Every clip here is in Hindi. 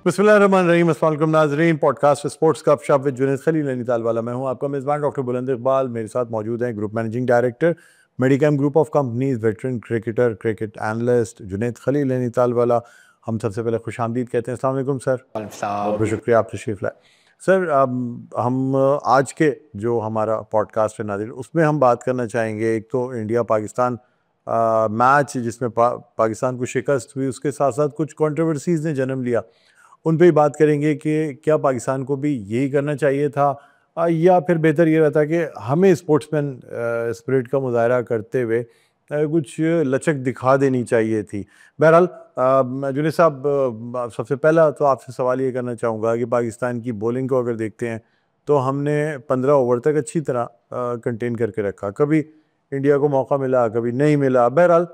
बिस्मिल्लाहिर्रहमानिर्रहीम। अस्सलाम वालेकुम नाज़रीन। पॉडकास्ट स्पोर्ट्स का शप विद जुनैद खलील नैनीताल वाला मैं हूं आपका मेज़बान डॉक्टर बुलंद इकबाल। मेरे साथ मौजूद हैं group managing director Medicam group of companies, veteran cricketer, cricket analyst Junaid Khalil Nainital वाला। हम सबसे पहले खुशामदीद कहते हैं। अस्सलाम वालेकुम सर। बहुत बहुत शुक्रिया आप तशरीफ़ लाए सर। हम आज के जो हमारा पॉडकास्ट है नाज़रीन, उसमें हम बात करना चाहेंगे एक तो इंडिया पाकिस्तान मैच जिसमें पाकिस्तान को शिकस्त हुई, उसके साथ साथ कुछ कंट्रोवर्सीज़ ने जन्म लिया। उन पे ही बात करेंगे कि क्या पाकिस्तान को भी यही करना चाहिए था या फिर बेहतर ये रहता कि हमें स्पोर्ट्समैन स्पिरिट का मुजाहरा करते हुए कुछ लचक दिखा देनी चाहिए थी। बहरहाल जुनैद साहब, सबसे पहला तो आपसे सवाल ये करना चाहूँगा कि पाकिस्तान की बॉलिंग को अगर देखते हैं तो हमने 15 ओवर तक अच्छी तरह कंटेन करके रखा। कभी इंडिया को मौका मिला, कभी नहीं मिला। बहरहाल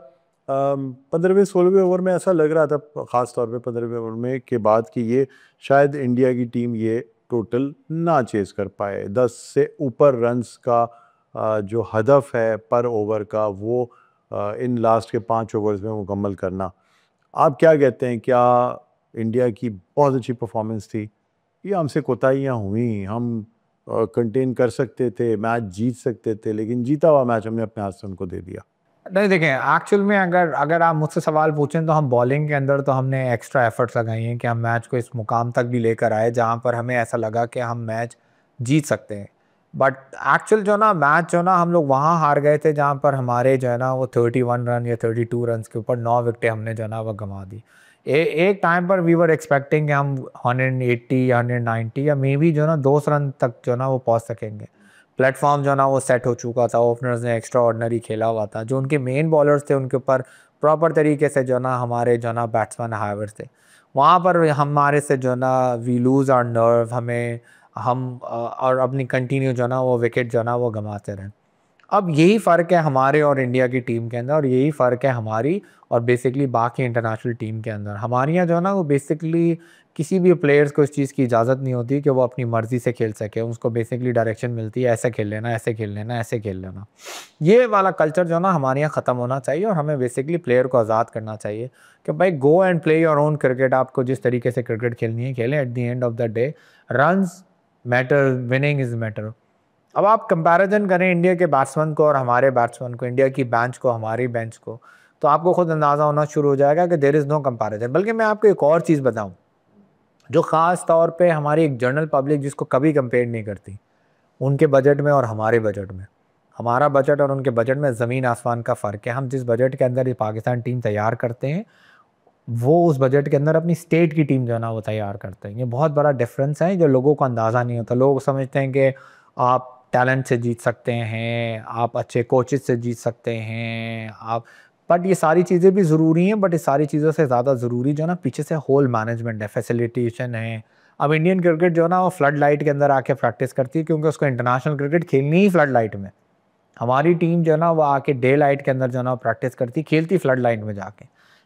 15वें 16वें ओवर में ऐसा लग रहा था, ख़ास तौर पे 15वें ओवर में के बाद कि ये शायद इंडिया की टीम ये टोटल ना चेज़ कर पाए। 10 से ऊपर रन्स का जो हदफ है पर ओवर का, वो इन लास्ट के 5 ओवर्स में मुकम्मल करना। आप क्या कहते हैं, क्या इंडिया की बहुत अच्छी परफॉर्मेंस थी या हमसे कोताहियाँ हुई? हम कंटेन कर सकते थे, मैच जीत सकते थे, लेकिन जीता हुआ मैच हमने अपने हाथ से उनको दे दिया। नहीं, देखें, एक्चुअल में अगर अगर आप मुझसे सवाल पूछें तो हम बॉलिंग के अंदर तो हमने एक्स्ट्रा एफर्ट्स लगाई हैं कि हम मैच को इस मुकाम तक भी लेकर आए जहां पर हमें ऐसा लगा कि हम मैच जीत सकते हैं। बट एक्चुअल जो ना मैच जो ना हम लोग वहां हार गए थे जहां पर हमारे जो है ना वो 31 रन या 32 रन के ऊपर 9 विकेटें हमने जो है ना वो गंवा दी। एक टाइम पर वी वर एक्सपेक्टिंग कि हम 180 या 190 या मे बी जो ना 200 रन तक जो ना वो पहुंच सकेंगे। प्लेटफॉर्म जो ना वो सेट हो चुका था, ओपनर्स ने एक्स्ट्रा ऑर्डिनरी खेला हुआ था, जो उनके मेन बॉलर्स थे उनके ऊपर प्रॉपर तरीके से जो ना हमारे जो ना बैट्समैन हाइवर थे। वहाँ पर हमारे से जो ना वी लूज़ आवर नर्व, और अपनी कंटिन्यू जो ना वो विकेट जो ना वो गंवाते रहे। अब यही फ़र्क है हमारे और इंडिया की टीम के अंदर, और यही फ़र्क है हमारी और बेसिकली बाकी इंटरनेशनल टीम के अंदर। हमारे यहाँ जो है ना वो बेसिकली किसी भी प्लेयर्स को इस चीज़ की इजाज़त नहीं होती कि वो अपनी मर्ज़ी से खेल सके। उसको बेसिकली डायरेक्शन मिलती है, ऐसे खेल लेना, ऐसे खेल लेना, ऐसे खेल लेना। ये वाला कल्चर जो है ना हमारे यहाँ ख़त्म होना चाहिए और हमें बेसिकली प्लेयर को आज़ाद करना चाहिए कि भाई go and play your own cricket. आपको जिस तरीके से क्रिकेट खेलनी है खेलें। At the end of the day runs matter, winning is matter. अब आप कंपैरिजन करें इंडिया के बैट्समैन को और हमारे बैट्समैन को, इंडिया की बेंच को हमारी बेंच को, तो आपको खुद अंदाज़ा होना शुरू हो जाएगा कि देयर इज़ नो कंपैरिजन। बल्कि मैं आपको एक और चीज़ बताऊं जो ख़ास तौर पे हमारी एक जनरल पब्लिक जिसको कभी कंपेयर नहीं करती, उनके बजट में और हमारे बजट में। हमारा बजट और उनके बजट में ज़मीन आसमान का फ़र्क है। हम जिस बजट के अंदर ये पाकिस्तान टीम तैयार करते हैं, वो उस बजट के अंदर अपनी स्टेट की टीम जो है ना वो तैयार करते हैं। ये बहुत बड़ा डिफरेंस है जो लोगों को अंदाज़ा नहीं होता। लोग समझते हैं कि आप टैलेंट से जीत सकते हैं, आप अच्छे कोचेस से जीत सकते हैं, आप बट ये सारी चीज़ें भी ज़रूरी हैं, बट इस सारी चीज़ों से ज़्यादा ज़रूरी जो है ना पीछे से होल मैनेजमेंट है, फैसिलिटेशन है। अब इंडियन क्रिकेट जो है ना वो फ्लड लाइट के अंदर आके प्रैक्टिस करती है क्योंकि उसको इंटरनेशनल क्रिकेट खेलनी ही फ्लड लाइट में। हमारी टीम जो है ना वो आके डे लाइट के अंदर जो है ना प्रैक्टिस करती, खेलती फ्लड लाइट में जाके।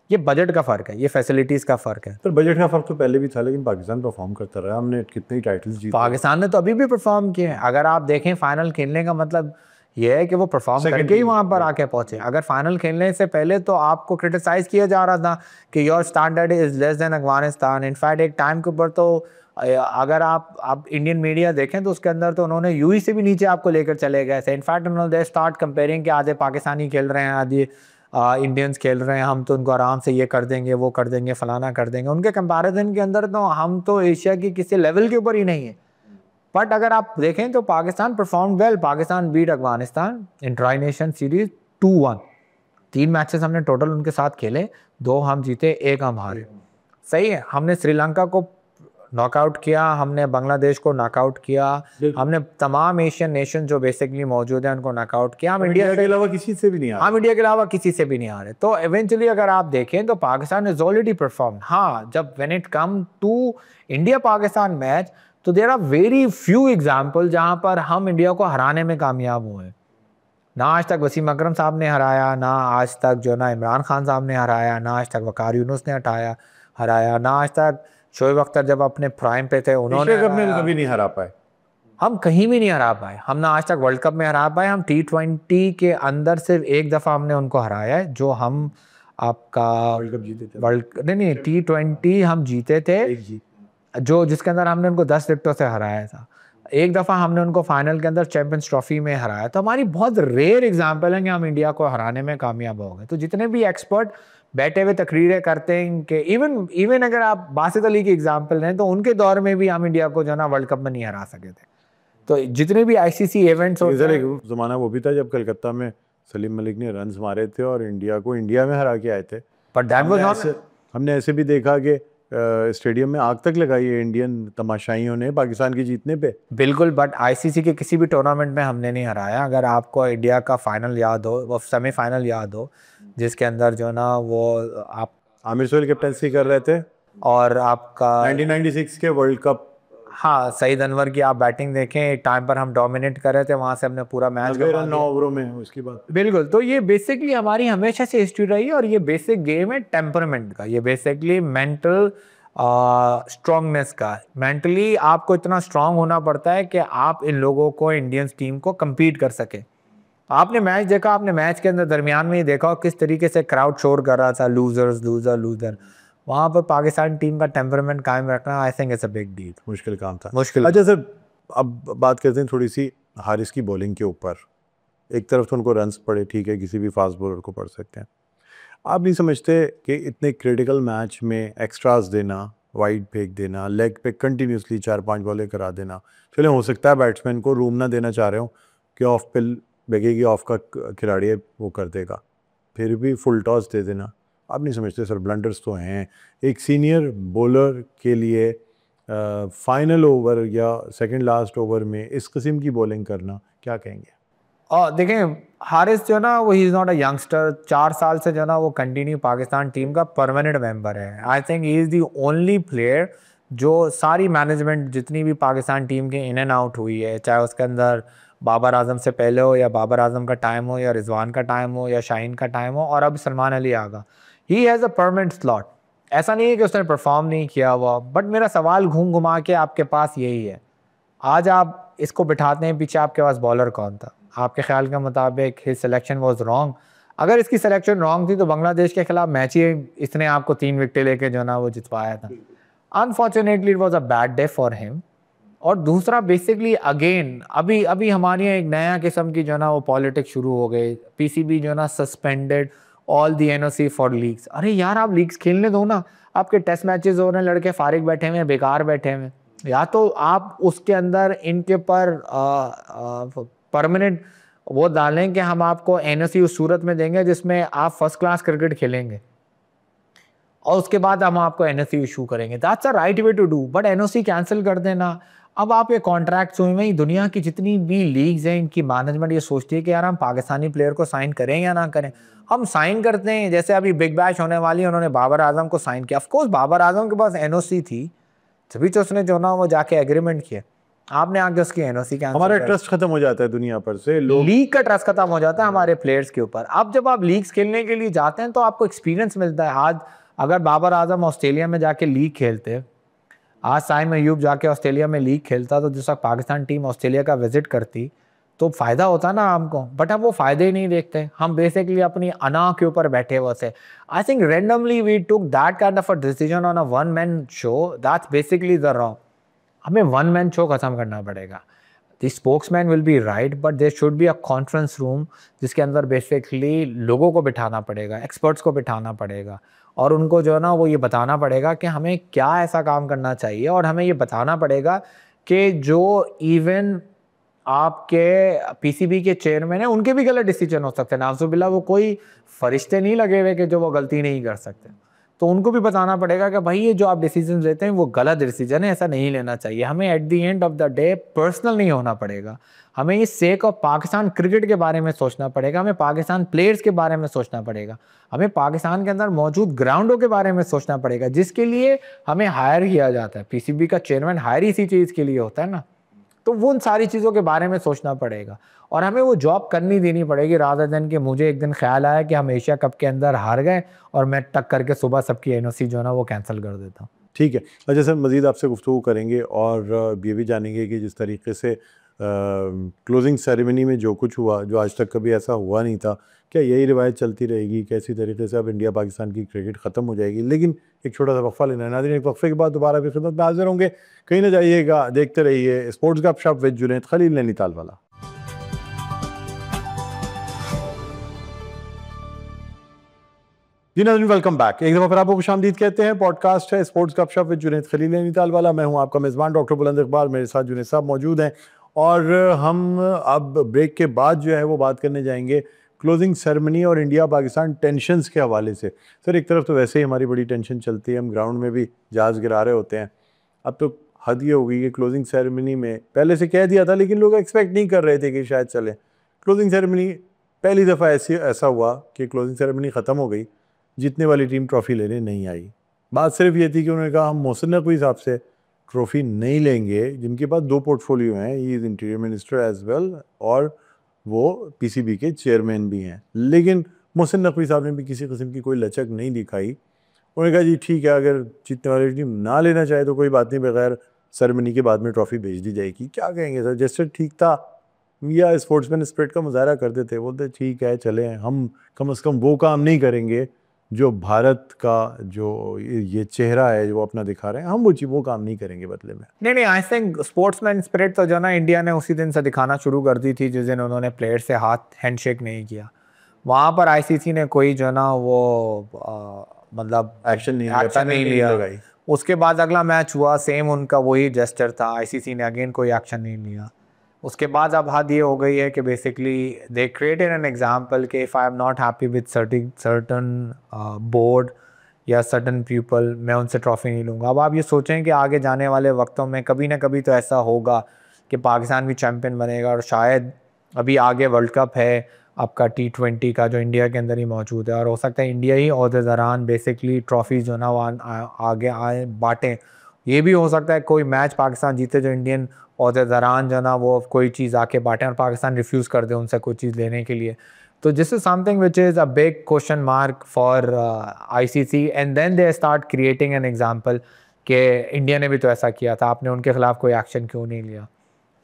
ये बजट का फ़र्क है, ये फैसिलिटीज़ का फ़र्क है। पर बजट का फ़र्क तो पहले भी था, लेकिन पाकिस्तान परफॉर्म करता रहा। हमने कितने टाइटल्स जीते। पाकिस्तान ने तो अभी भी परफॉर्म किए हैं। अगर आप देखें फाइनल खेलने का मतलब ये है कि वो परफॉर्म करके ही वहाँ पर आके पहुंचे। अगर फाइनल खेलने से पहले तो आपको क्रिटिसाइज़ किया जा रहा था कि your standard is less than Afghanistan. In fact एक टाइम के ऊपर तो अगर आप इंडियन मीडिया देखें तो उसके अंदर तो उन्होंने यूई से भी नीचे आपको लेकर चले गए थे। इनफैक्ट उन्होंने स्टार्ट कंपेयरिंग कि आधे पाकिस्तानी खेल रहे हैं, आधे इंडियंस खेल रहे हैं, हम तो उनको आराम से ये कर देंगे, वो कर देंगे, फलाना कर देंगे। उनके कंपैरिजन के अंदर तो हम तो एशिया की किसी लेवल के ऊपर ही नहीं है। बट अगर आप देखें तो Pakistan perform well. Pakistan beat Afghanistan in tri nation series 2-1। 3 matches हमने टोटल उनके साथ खेले, 2 हम जीते, 1 हम हारे। सही है। हमने श्रीलंका को नॉकआउट किया, हमने बांग्लादेश को नॉकआउट किया, हमने तमाम एशियन नेशन जो बेसिकली मौजूद है उनको नॉकआउट किया। हम इंडिया के अलावा किसी से भी नहीं आ रहे। हम इंडिया के अलावा किसी से भी नहीं आ रहे। तो इवेंचुअली अगर आप देखें तो पाकिस्तान इज ऑलरेडी परफॉर्म। हाँ, जब when it come to India Pakistan match तो there are very few example जहां पर हम इंडिया को हराने में कामयाब हुए। ना आज तक वसीम अकरम साहब ने हराया, ना आज तक जो ना इमरान खान साहब ने हराया, ना आज तक वकार यूनुस ने हराया, ना आज तक शोएब अख्तर जब अपने प्राइम पे थे उन्होंने कभी नहीं हरा पाए। हम कहीं भी नहीं हरा पाए। हम ना आज तक वर्ल्ड कप में हरा पाए। हम T20 के अंदर सिर्फ एक दफ़ा हमने उनको हराया है, जो हम आपका वर्ल्ड कप जीते थे। वर्ल्ड नहीं T20 हम जीते थे। जो जिसके अंदर हमने उनको 10 विकेटों से हराया था। एक दफ़ा हमने उनको फाइनल के अंदर चैंपियंस ट्रॉफी में हराया। तो हमारी बहुत रेयर एग्जांपल है कि हम इंडिया को हराने में कामयाब हो गए। तो जितने भी एक्सपर्ट बैठे हुए तकरीरें करते हैं कि इवन अगर आप बासित अली की एग्जांपल लें तो उनके दौर में भी हम इंडिया को जो ना वर्ल्ड कप में नहीं हरा सके थे। तो जितने भी आईसीसी इवेंट्स होते हैं, एक ज़माना वो भी था जब कलकत्ता में सलीम मलिक ने रन्स मारे थे और इंडिया को इंडिया में हरा के आए थे। बट दैट वाज हमने ऐसे भी देखा कि स्टेडियम में आग तक लगाई है इंडियन तमाशाइयों ने पाकिस्तान के जीतने पे। बिल्कुल, बट आईसीसी के किसी भी टूर्नामेंट में हमने नहीं हराया। अगर आपको इंडिया का फाइनल याद हो, वो सेमीफाइनल याद हो, जिसके अंदर जो ना वो आप आमिर सोहेल कैप्टनसी कर रहे थे और आपका 1996 के वर्ल्ड कप, हाँ, सईद अनवर की आप बैटिंग देखें, एक टाइम पर हम डोमिनेट कर रहे थे, वहां से हमने पूरा मैच 9 ओवरों में उसकी बात। बिल्कुल। तो ये बेसिकली हमारी हमेशा से हिस्ट्री रही है और ये बेसिक गेम है टेम्परामेंट का। ये बेसिकली मेंटल स्ट्रांगनेस का। मेंटली आपको इतना स्ट्रांग होना पड़ता है कि आप इन लोगों को, इंडियंस टीम को compete कर सके। आपने मैच देखा, आपने मैच के अंदर दरमियान में ही देखा किस तरीके से क्राउड शोर कर रहा था, लूजर्स लूजर लूजर। वहां पर पाकिस्तान टीम का टेम्परामेंट कायम रखना, I think it's a big deal. मुश्किल काम था। मुश्किल। अच्छा सर, अब बात करते हैं थोड़ी सी हारिस की बॉलिंग के ऊपर। एक तरफ तो उनको रन्स पड़े, ठीक है, किसी भी फास्ट बॉलर को पड़ सकते हैं। आप नहीं समझते कि इतने क्रिटिकल मैच में एक्स्ट्रास देना, वाइड फेंक देना, लेग पे कंटिन्यूसली 4-5 बॉलें करा देना, चले हो सकता है बैट्समैन को रूम ना देना चाह रहे हो कि ऑफ पे लगेगी, ऑफ का खिलाड़ी है वो कर देगा, फिर भी फुल टॉस दे देना। आप नहीं समझते सर, ब्लंडर्स तो हैं एक सीनियर बॉलर के लिए। फाइनल ओवर या सेकंड लास्ट ओवर में इस किस्म की बॉलिंग करना, क्या कहेंगे? और देखें, हारिस जो ना वो he is not a youngster. 4 साल से जो ना वो कंटिन्यू पाकिस्तान टीम का परमानेंट मेंबर है। I think he is the only player जो सारी मैनेजमेंट जितनी भी पाकिस्तान टीम के इन एंड आउट हुई है, चाहे उसके अंदर बाबर आजम से पहले हो या बाबर आजम का टाइम हो या रिजवान का टाइम हो या शाहीन का टाइम हो और अब Salman Ali Agha, he has a permanent slot. ऐसा नहीं है कि उसने परफॉर्म नहीं किया हुआ। बट मेरा सवाल घूम घुमा के आपके पास यही है, आज आप इसको बिठाते हैं पीछे, आपके पास बॉलर कौन था? आपके ख्याल के मुताबिक हिज सिलेक्शन वाज रॉन्ग। अगर इसकी सिलेक्शन रॉन्ग थी तो बांग्लादेश के खिलाफ मैच ही इसने आपको 3 विकेटें लेके जो ना वो जितवाया था। Unfortunately it was a bad day for him. और दूसरा बेसिकली अगेन अभी अभी हमारे यहाँ एक नया किस्म की जो ना वो पॉलिटिक्स शुरू हो गई। पीसीबी जो ना suspended all the NOC for leagues. अरे यार, आप लीग्स खेलने दो ना। आपके टेस्ट मैचेस हो रहे हैं, लड़के फारिग बैठे हुए हैं, बेकार बैठे हुए हैं। या तो आप उसके अंदर इनके पर परमानेंट वो डालें कि हम आपको एनओसी उस सूरत में देंगे जिसमें आप फर्स्ट क्लास क्रिकेट खेलेंगे और उसके बाद हम आपको एनओसी इशू करेंगे। That's a right way to do. But NOC cancel कर देना। अब आप ये कॉन्ट्रैक्ट्स हुए में दुनिया की जितनी भी लीग्स हैं, इनकी मैनेजमेंट ये सोचती है कि यार हम पाकिस्तानी प्लेयर को साइन करें या ना करें। हम साइन करते हैं, जैसे अभी बिग बैश होने वाली है, उन्होंने बाबर आजम को साइन किया। ऑफकोर्स बाबर आजम के पास एनओसी थी, तभी तो उसने जो ना वो जाके एग्रीमेंट किया। आपने आगे उसकी एनओसी कैंसिल, हमारा ट्रस्ट खत्म हो जाता है दुनिया पर से। लीग का ट्रस्ट खत्म हो जाता है हमारे प्लेयर्स के ऊपर। अब जब आप लीग्स खेलने के लिए जाते हैं तो आपको एक्सपीरियंस मिलता है। आज अगर बाबर आजम ऑस्ट्रेलिया में जाके लीग खेलते, आज साइम अयूब जाके ऑस्ट्रेलिया में लीग खेलता, तो जिस वक्त पाकिस्तान टीम ऑस्ट्रेलिया का विजिट करती तो फ़ायदा होता ना हमको। बट हम वो फ़ायदे ही नहीं देखते। हम बेसिकली अपनी अना के ऊपर बैठे हुए थे। I think randomly we took that kind of a decision on a one man show. That's basically the wrong. हमें वन मैन शो खत्म करना पड़ेगा। The spokesman will be right, but there should be a conference room जिसके अंदर बेसिकली लोगों को बिठाना पड़ेगा, एक्सपर्ट्स को बिठाना पड़ेगा और उनको जो है ना वो ये बताना पड़ेगा कि हमें क्या ऐसा काम करना चाहिए। और हमें ये बताना पड़ेगा कि जो इवन आपके पीसीबी के चेयरमैन हैं, उनके भी गलत डिसीजन हो सकते हैं। नाज़ुबिल्लाह, वो कोई फरिश्ते नहीं लगे हुए कि जो वो गलती नहीं कर सकते। तो उनको भी बताना पड़ेगा कि भाई ये जो आप डिसीजन लेते हैं वो गलत डिसीजन है, ऐसा नहीं लेना चाहिए। हमें at the end of the day personal नहीं होना पड़ेगा। हमें इस सेक ऑफ पाकिस्तान क्रिकेट के बारे में सोचना पड़ेगा। हमें पाकिस्तान प्लेयर्स के बारे में सोचना पड़ेगा। हमें पाकिस्तान के अंदर मौजूद ग्राउंडों के बारे में सोचना पड़ेगा, जिसके लिए हमें हायर किया जाता है। पीसीबी का चेयरमैन हायर इसी चीज़ के लिए होता है ना। तो वो उन सारी चीज़ों के बारे में सोचना पड़ेगा और हमें वो जॉब करनी देनी पड़ेगी, रादर देन कि मुझे एक दिन ख्याल आया कि हम एशिया कप के अंदर हार गए और मैं टक करके सुबह सबकी एनओसी जो है ना वो कैंसिल कर देता हूँ। ठीक है। अच्छा सर, मज़ीद आपसे गुफ्तगू करेंगे और ये भी जानेंगे कि जिस तरीके से क्लोजिंग सेरेमनी में जो कुछ हुआ, जो आज तक कभी ऐसा हुआ नहीं था, क्या यही रिवायत चलती रहेगी? कैसी तरीके से अब इंडिया पाकिस्तान की क्रिकेट ख़त्म हो जाएगी? लेकिन एक छोटा सा वक्फा लेना है नाज़रीन, एक वक्फे के बाद दोबारा भी खिदमत में हाजिर होंगे। कहीं ना जाइएगा, देखते रहिए स्पोर्ट्स गपशप विद जुनैद खलील नैनीताल वाला। जी नाज़रीन, वेलकम बैक। एक दफ़ा फिर आपको खुशामदीद कहते हैं। पॉडकास्ट है स्पोर्ट्स गपशप विद जुनैद खलील नैनीताल वाला। मैं हूं आपका मेज़बान डॉक्टर बुलंद इकबाल, मेरे साथ जुनैद साहब मौजूद हैं और हम अब ब्रेक के बाद जो है वो बात करने जाएंगे क्लोजिंग सेरेमनी और इंडिया पाकिस्तान टेंशन्स के हवाले से। सर, एक तरफ तो वैसे ही हमारी बड़ी टेंशन चलती है, हम ग्राउंड में भी जहाज़ गिरा रहे होते हैं। अब तो हद ये हो गई कि क्लोजिंग सेरेमनी में पहले से कह दिया था, लेकिन लोग एक्सपेक्ट नहीं कर रहे थे कि शायद चले। क्लोजिंग सेरेमनी पहली दफ़ा ऐसा हुआ कि क्लोजिंग सेरेमनी ख़त्म हो गई, जीतने वाली टीम ट्रॉफ़ी लेने नहीं आई। बात सिर्फ ये थी कि उन्होंने कहा हम मोहसिन नकवी साहब से ट्रॉफ़ी नहीं लेंगे, जिनके पास 2 पोर्टफोलियो हैं, he is interior minister as well और वो पीसीबी के चेयरमैन भी हैं। लेकिन मोहसिन नकवी साहब ने भी किसी किस्म की कोई लचक नहीं दिखाई। उन्होंने कहा जी ठीक है, अगर जीतने वाली टीम ना लेना चाहे तो कोई बात नहीं, बगैर सेरेमनी के बाद में ट्रॉफ़ी भेज दी जाएगी। क्या कहेंगे सर, जैसे ठीक था या स्पोर्ट्समैन स्पिरिट का मुजाहरा करते थे? बोलते ठीक है चलें, हम कम से कम वो काम नहीं करेंगे जो भारत का जो ये चेहरा है जो वो अपना दिखा रहे हैं, हम वो काम नहीं करेंगे बदले में। नहीं, आई थिंक स्पोर्ट्समैन स्पिरिट तो जो ना इंडिया ने उसी दिन से दिखाना शुरू कर दी थी जिस दिन उन्होंने प्लेयर से हाथ हैंडशेक नहीं किया। वहाँ पर आईसीसी ने कोई जो ना वो मतलब एक्शन नहीं लिया। उसके बाद अगला मैच हुआ, सेम उनका वही जेस्चर था, आईसीसी ने अगेन कोई एक्शन नहीं लिया। उसके बाद अब हद ये हो गई है कि basically they created an example कि if I am not happy with certain board या सर्टन पीपल, मैं उनसे ट्रॉफ़ी नहीं लूँगा। अब आप ये सोचें कि आगे जाने वाले वक्तों में कभी ना कभी तो ऐसा होगा कि पाकिस्तान भी चैम्पियन बनेगा, और शायद अभी आगे वर्ल्ड कप है आपका T20 का जो इंडिया के अंदर ही मौजूद है, और हो सकता है इंडिया ही ओहदेदारान बेसिकली ट्रॉफ़ी जो ना वो आगे आए बाँटें। ये भी हो सकता है कोई मैच पाकिस्तान जीते जो इंडियन ओहदेदारान जो ना वो कोई चीज़ आके बांटें और पाकिस्तान रिफ्यूज़ कर दे उनसे कोई चीज़ लेने के लिए। तो this is something which is a big question mark for ICC, and then they start creating an example कि इंडिया ने भी तो ऐसा किया था, आपने उनके खिलाफ कोई एक्शन क्यों नहीं लिया?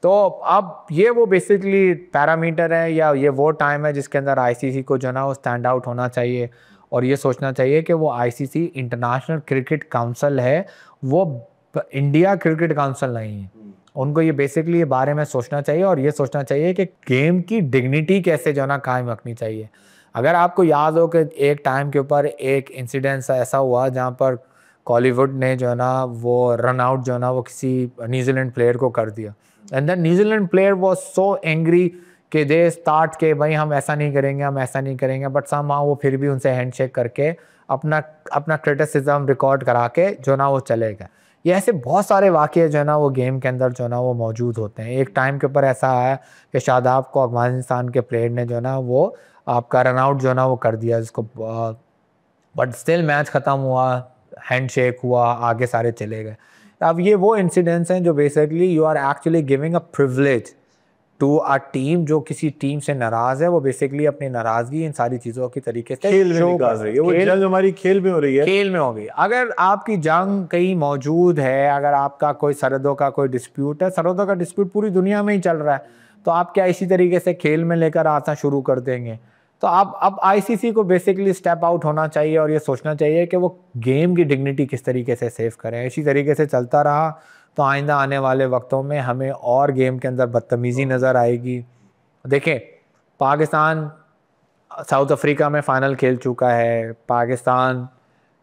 तो अब ये वो बेसिकली पैरामीटर है या ये वो टाइम है जिसके अंदर आईसीसी को जो ना वो स्टैंड आउट होना चाहिए और ये सोचना चाहिए कि वो आईसीसी इंटरनेशनल क्रिकेट काउंसिल है, वो इंडिया क्रिकेट काउंसिल नहीं है। उनको ये बेसिकली ये बारे में सोचना चाहिए और ये सोचना चाहिए कि गेम की डिग्निटी कैसे जो ना कायम रखनी चाहिए। अगर आपको याद हो कि एक टाइम के ऊपर एक इंसिडेंस ऐसा हुआ जहाँ पर कॉलीवुड ने जो ना वो रन आउट जो ना वो किसी न्यूजीलैंड प्लेयर को कर दिया, and then New Zealand player was so angry कि दे स्टार्ट के भाई हम ऐसा नहीं करेंगे, हम ऐसा नहीं करेंगे, बट समहाउ वो फिर भी उनसे हैंडशेक करके अपना क्रिटिसिज्म रिकॉर्ड करा के जो ना वो चले गए। ये ऐसे बहुत सारे वाक़ये जो है ना वो गेम के अंदर जो ना वो मौजूद होते हैं। एक टाइम के ऊपर ऐसा आया कि शादाब को अफगानिस्तान के प्लेयर ने जो ना वो आपका रन आउट जो ना वो कर दिया जिसको, बट स्टिल मैच ख़त्म हुआ, हैंडशेक हुआ, आगे सारे चले गए। अब ये वो इंसिडेंट्स हैं जो basically you are actually giving a privilege to a team जो किसी टीम से नाराज़ है, वो बेसिकली अपनी नाराज़गी इन सारी चीज़ों की तरीके से खेल में निकाल रही है। वो जंग हमारी खेल में हो रही है, खेल में हो गई। अगर आपकी जंग कहीं मौजूद है, अगर आपका कोई सरहदों का कोई डिस्प्यूट है, सरहदों का डिस्प्यूट पूरी दुनिया में ही चल रहा है, तो आप क्या इसी तरीके से खेल में लेकर आना शुरू कर देंगे? तो अब आईसीसी को बेसिकली स्टेप आउट होना चाहिए और ये सोचना चाहिए कि वो गेम की डिग्निटी किस तरीके से सेव करें। इसी तरीके से चलता रहा तो आइंदा आने वाले वक्तों में हमें और गेम के अंदर बदतमीज़ी नज़र आएगी। देखें, पाकिस्तान साउथ अफ्रीका में फ़ाइनल खेल चुका है, पाकिस्तान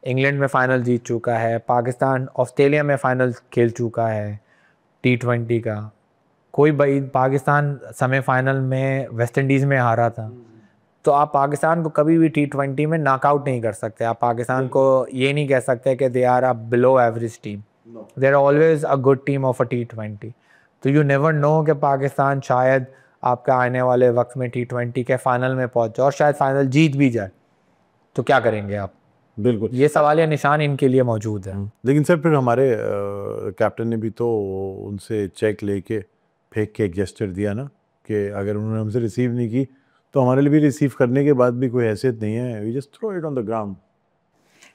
इंग्लैंड में फ़ाइनल जीत चुका है, पाकिस्तान ऑस्ट्रेलिया में फ़ाइनल खेल चुका है T20 का। कोई भाई पाकिस्तान सेमीफाइनल में वेस्ट इंडीज़ में हारा था, तो आप पाकिस्तान को कभी भी T20 में नॉकआउट नहीं कर सकते। आप पाकिस्तान को ये नहीं कह सकते कि they are a below average team, they are always a good team of a T20। तो यू नेवर नो कि पाकिस्तान शायद आपका आने वाले वक्त में T20 के फाइनल में पहुंचे और शायद फाइनल जीत भी जाए, तो क्या करेंगे आप? बिल्कुल, ये सवाल या निशान इनके लिए मौजूद है। लेकिन सर फिर हमारे कैप्टन ने भी तो उनसे चेक लेके फेंक के एक जेस्चर दिया ना कि अगर उन्होंने हमसे रिसीव नहीं की तो हमारे लिए भी रिसीव करने के बाद भी कोई हैसियत नहीं है, we just throw it on the ground.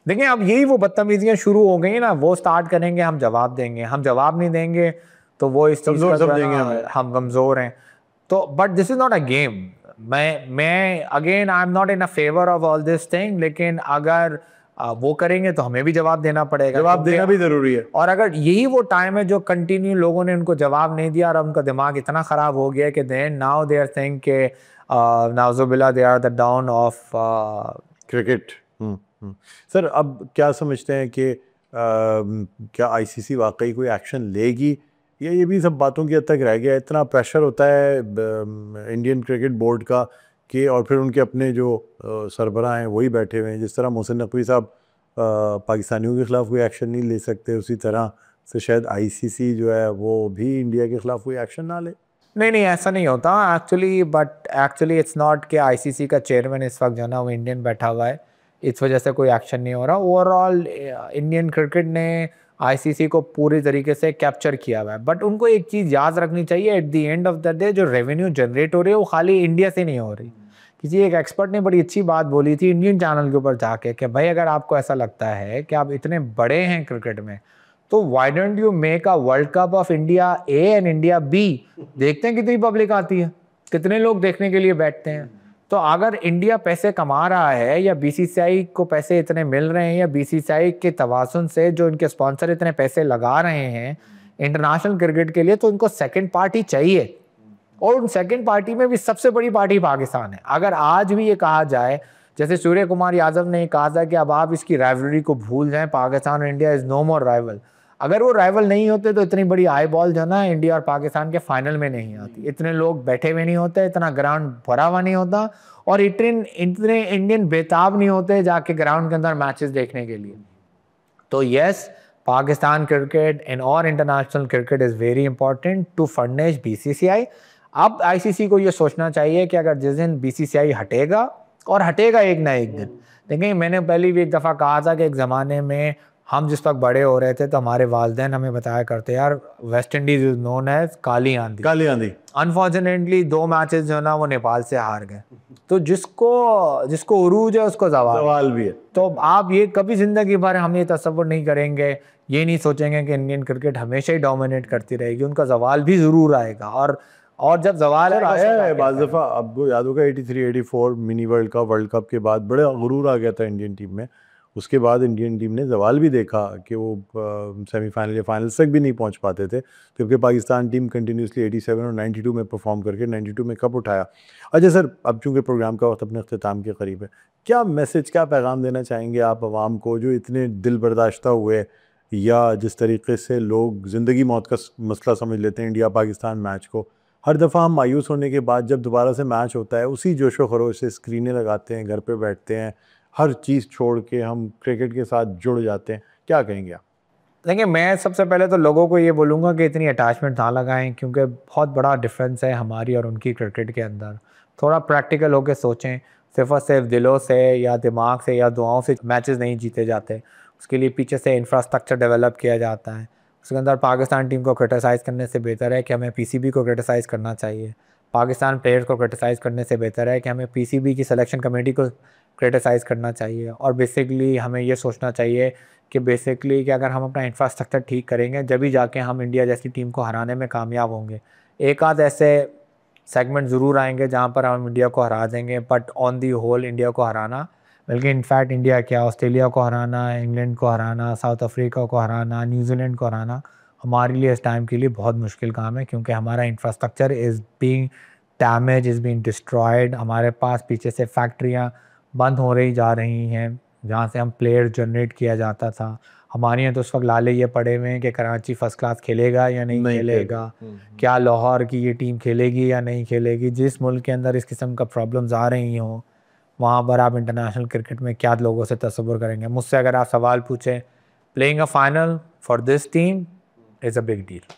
देखिए, अब यही वो बदतमीजियाँ शुरू हो गई ना, वो स्टार्ट करेंगे हम जवाब देंगे, हम जवाब नहीं देंगे तो वो इस चीज़ कमजोर का जो है समझेंगे ना, हमें। हम कमज़ोर हैं। तो but this is not a game. मैं again I am not in a favour of all this thing, लेकिन अगर वो करेंगे तो हमें भी जवाब देना पड़ेगा, जवाब क्योंकि देना भी जरूरी है। और अगर यही वो टाइम है जो कंटिन्यू लोगों ने उनको जवाब नहीं दिया और उनका दिमाग इतना ख़राब हो गया कि then now they are saying के नाउज़ुबिल्लाह they are the down of cricket. Sir अब क्या समझते हैं कि क्या आईसीसी वाकई कोई एक्शन लेगी, या ये भी सब बातों की हद तक रह गया है? इतना प्रेशर होता है इंडियन क्रिकेट बोर्ड का कि, और फिर उनके अपने जो सरबराह हैं वही बैठे हुए हैं, जिस तरह मोहसिन नकवी साहब पाकिस्तानियों के ख़िलाफ़ कोई एक्शन नहीं ले सकते, उसी तरह से शायद आईसीसी जो है वो भी इंडिया के ख़िलाफ़ कोई एक्शन ना ले। नहीं नहीं, ऐसा नहीं होता actually, but actually it's not कि आईसीसी का चेयरमैन इस वक्त जो है ना वो इंडियन बैठा हुआ है, इस वजह से कोई एक्शन नहीं हो रहा। ओवरऑल इंडियन क्रिकेट ने आईसीसी को पूरी तरीके से कैप्चर किया हुआ है, बट उनको एक चीज़ याद रखनी चाहिए, at the end of the day जो रेवेन्यू जनरेट हो रही है वो खाली इंडिया से नहीं हो रही। किसी एक एक्सपर्ट ने बड़ी अच्छी बात बोली थी इंडियन चैनल के ऊपर जाके कि भाई अगर आपको ऐसा लगता है कि आप इतने बड़े हैं क्रिकेट में, तो why don't you make a world cup of India A and India B. देखते हैं कितनी पब्लिक आती है, कितने लोग देखने के लिए बैठते हैं। तो अगर इंडिया पैसे कमा रहा है या बीसीसीआई को पैसे इतने मिल रहे हैं या बीसीसीआई के तवासुन से जो इनके स्पॉन्सर इतने पैसे लगा रहे हैं इंटरनेशनल क्रिकेट के लिए, तो इनको सेकंड पार्टी चाहिए। और उन सेकंड पार्टी में भी सबसे बड़ी पार्टी पाकिस्तान है। अगर आज भी ये कहा जाए, जैसे सूर्य कुमार यादव ने कहा था कि अब आप इसकी राइवलरी को भूल जाएं, पाकिस्तान और India is no more rival. अगर वो राइवल नहीं होते तो इतनी बड़ी आई बॉल जो है ना इंडिया और पाकिस्तान के फाइनल में नहीं आती, इतने लोग बैठे हुए नहीं होते, इतना ग्राउंड भरा हुआ नहीं होता, और इतने इंडियन बेताब नहीं होते जाके ग्राउंड के अंदर मैचेस देखने के लिए। तो यस, पाकिस्तान क्रिकेट एंड और international cricket is very important to furnish BCCI. अब आईसीसी को ये सोचना चाहिए कि अगर जिस दिन बीसीसीआई हटेगा, और हटेगा एक ना एक दिन, देखिए मैंने पहले भी एक दफ़ा कहा था कि एक ज़माने में हम जिस वक्त बड़े हो रहे थे तो हमारे वालिदैन हमें बताया करते यार West Indies is known as काली आंधी। काली आंधी। अनफॉर्चुनेटली 2 मैचेस जो है ना वो नेपाल से हार गए। तो जिसको जिसको उरूज है उसको ज़वाल। सवाल भी है। तो आप ये कभी ज़िंदगी भर हम ये तसव्वुर नहीं करेंगे, ये नहीं सोचेंगे कि इंडियन क्रिकेट हमेशा ही डोमिनेट करती रहेगी, उनका ज़वाल भी ज़रूर आएगा। और जब ज़वाल सर आएगा आया है बाज़ दफ़ा, आपको याद होगा 83-84 मिनी वर्ल्ड कप के बाद बड़ा गुरूर आ गया था इंडियन टीम में। उसके बाद इंडियन टीम ने ज़वाल भी देखा कि वो सेमीफाइनल या फाइनल्स तक भी नहीं पहुंच पाते थे, जबकि पाकिस्तान टीम कंटिन्यूसली 87 और 92 में परफॉर्म करके 92 में कप उठाया। अच्छा सर, अब चूँकि प्रोग्राम का वक्त अपने अख्ताम के करीब है, क्या मैसेज, क्या पैगाम देना चाहेंगे आप आवाम को जो इतने दिल बर्दाश्ता हुए, या जिस तरीके से लोग ज़िंदगी मौत का मसला समझ लेते हैं इंडिया पाकिस्तान मैच को? हर दफ़ा हम मायूस होने के बाद जब दोबारा से मैच होता है, उसी जोश व खरोश से स्क्रीनें लगाते हैं, घर पे बैठते हैं, हर चीज़ छोड़ के हम क्रिकेट के साथ जुड़ जाते हैं। क्या कहेंगे आप? देखिए, मैं सबसे पहले तो लोगों को ये बोलूँगा कि इतनी अटैचमेंट ना लगाएं, क्योंकि बहुत बड़ा डिफरेंस है हमारी और उनकी क्रिकेट के अंदर। थोड़ा प्रैक्टिकल होकर सोचें, सिर्फ और सिर्फ दिलों से या दिमाग से या दुआओं से मैचेस नहीं जीते जाते। उसके लिए पीछे से इंफ्रास्ट्रक्चर डेवलप किया जाता है। उसके अंदर पाकिस्तान टीम को क्रिटिसाइज़ करने से बेहतर है कि हमें पीसीबी को क्रिटिसाइज़ करना चाहिए। पाकिस्तान प्लेयर्स को क्रिटिसाइज़ करने से बेहतर है कि हमें पीसीबी की सिलेक्शन कमेटी को क्रिटिसाइज़ करना चाहिए। और बेसिकली हमें ये सोचना चाहिए कि बेसिकली कि अगर हम अपना इंफ्रास्ट्रक्चर ठीक करेंगे, जब ही जाके हम इंडिया जैसी टीम को हराने में कामयाब होंगे। एक आध ऐसे सेगमेंट ज़रूर आएंगे जहाँ पर हम इंडिया को हरा देंगे, but on the whole India को हराना, बल्कि इनफैक्ट इंडिया क्या ऑस्ट्रेलिया को हराना, इंग्लैंड को हराना, साउथ अफ्रीका को हराना, न्यूजीलैंड को हराना हमारे लिए इस टाइम के लिए बहुत मुश्किल काम है, क्योंकि हमारा infrastructure is being damage, is being destroyed. हमारे पास पीछे से फैक्ट्रियाँ बंद हो रही जा रही हैं जहाँ से हम प्लेयर जनरेट किया जाता था। हमारे यहाँ तो उस वक्त लाले ये पड़े हुए हैं कि कराची फर्स्ट क्लास खेलेगा या नहीं खेलेगा, क्या लाहौर की ये टीम खेलेगी या नहीं खेलेगी। जिस मुल्क के अंदर इस किस्म का प्रॉब्लम्स आ रही हों, वहाँ पर आप इंटरनेशनल क्रिकेट में क्या लोगों से तसव्वुर करेंगे। मुझसे अगर आप सवाल पूछें, playing a final for this team is a big deal.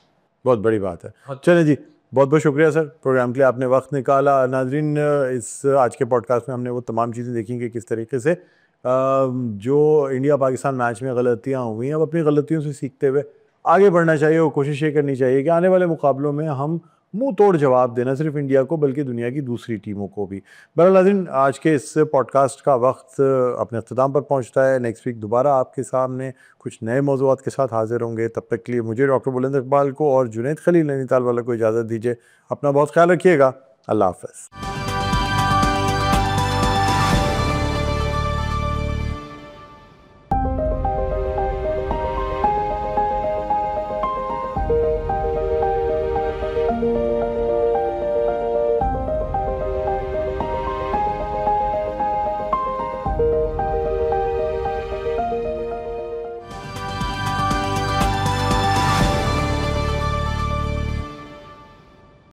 बहुत बड़ी बात है। चलें जी, बहुत बहुत शुक्रिया सर, प्रोग्राम के लिए आपने वक्त निकाला। नाजरीन, इस आज के पॉडकास्ट में हमने वो तमाम चीज़ें देखी कि किस तरीके से जो इंडिया पाकिस्तान मैच में गलतियाँ हुई हैं, अब अपनी गलतियों से सीखते हुए आगे बढ़ना चाहिए और कोशिश ये करनी चाहिए कि आने वाले मुकाबलों में हम मुंह तोड़ जवाब देना, सिर्फ इंडिया को बल्कि दुनिया की दूसरी टीमों को भी। बहरहाल नाज़रीन, आज के इस पॉडकास्ट का वक्त अपने अख्ताम पर पहुंचता है। नेक्स्ट वीक दोबारा आपके सामने कुछ नए मौज़ूआत के साथ हाजिर होंगे। तब तक के लिए मुझे डॉक्टर बुलंद इकबाल को और जुनैद खलील नैनीताल वाला को इजाज़त दीजिए। अपना बहुत ख्याल रखिएगा। अल्लाह हाफ़िज़।